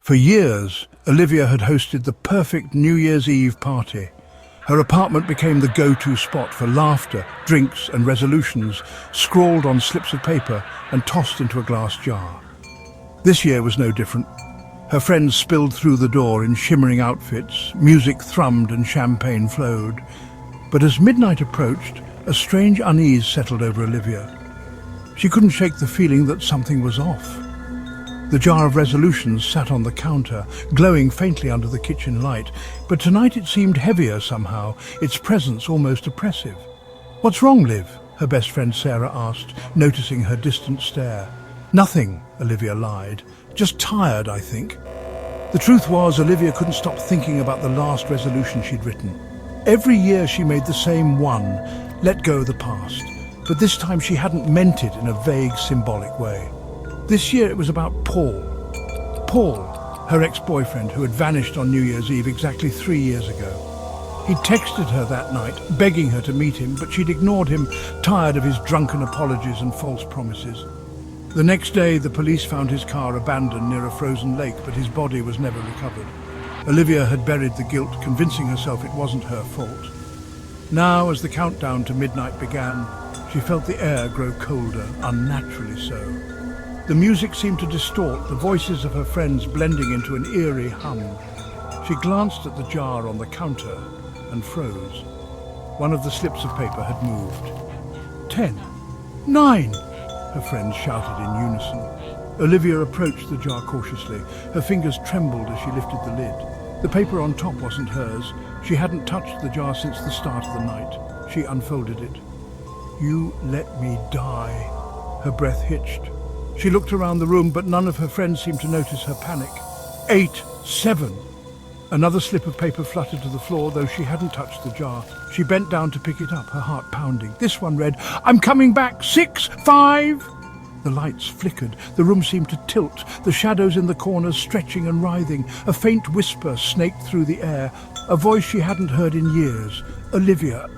For years, Olivia had hosted the perfect New Year's Eve party. Her apartment became the go-to spot for laughter, drinks and resolutions, scrawled on slips of paper and tossed into a glass jar. This year was no different. Her friends spilled through the door in shimmering outfits, music thrummed and champagne flowed. But as midnight approached, a strange unease settled over Olivia. She couldn't shake the feeling that something was off. The jar of resolutions sat on the counter, glowing faintly under the kitchen light, but tonight it seemed heavier somehow, its presence almost oppressive. "What's wrong, Liv?" her best friend Sarah asked, noticing her distant stare. "Nothing," Olivia lied. "Just tired, I think." The truth was, Olivia couldn't stop thinking about the last resolution she'd written. Every year she made the same one, let go of the past, but this time she hadn't meant it in a vague, symbolic way. This year it was about Paul. Paul, her ex-boyfriend who had vanished on New Year's Eve exactly 3 years ago. He'd texted her that night, begging her to meet him, but she'd ignored him, tired of his drunken apologies and false promises. The next day, the police found his car abandoned near a frozen lake, but his body was never recovered. Olivia had buried the guilt, convincing herself it wasn't her fault. Now, as the countdown to midnight began, she felt the air grow colder, unnaturally so. The music seemed to distort, the voices of her friends blending into an eerie hum. She glanced at the jar on the counter and froze. One of the slips of paper had moved. 10, 9, her friends shouted in unison. Olivia approached the jar cautiously. Her fingers trembled as she lifted the lid. The paper on top wasn't hers. She hadn't touched the jar since the start of the night. She unfolded it. "You let me die." Her breath hitched. She looked around the room, but none of her friends seemed to notice her panic. 8, 7. Another slip of paper fluttered to the floor, though she hadn't touched the jar. She bent down to pick it up, her heart pounding. This one read, "I'm coming back, 6, 5. The lights flickered. The room seemed to tilt, the shadows in the corners stretching and writhing. A faint whisper snaked through the air, a voice she hadn't heard in years. "Olivia."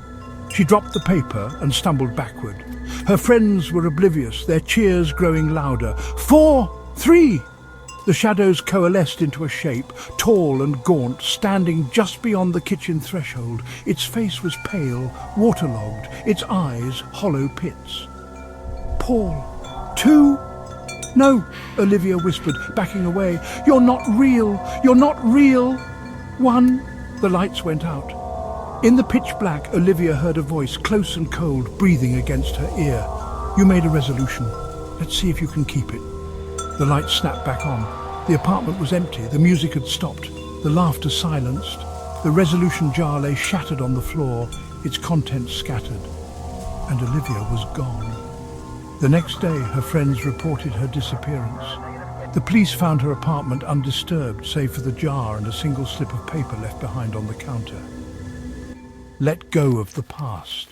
She dropped the paper and stumbled backward. Her friends were oblivious, their cheers growing louder. 4, 3. The shadows coalesced into a shape, tall and gaunt, standing just beyond the kitchen threshold. Its face was pale, waterlogged, its eyes hollow pits. "Paul. 2. "No," Olivia whispered, backing away. "You're not real. You're not real." 1. The lights went out. In the pitch black, Olivia heard a voice, close and cold, breathing against her ear. "You made a resolution. Let's see if you can keep it." The lights snapped back on. The apartment was empty. The music had stopped. The laughter silenced. The resolution jar lay shattered on the floor, its contents scattered. And Olivia was gone. The next day, her friends reported her disappearance. The police found her apartment undisturbed, save for the jar and a single slip of paper left behind on the counter. Let go of the past.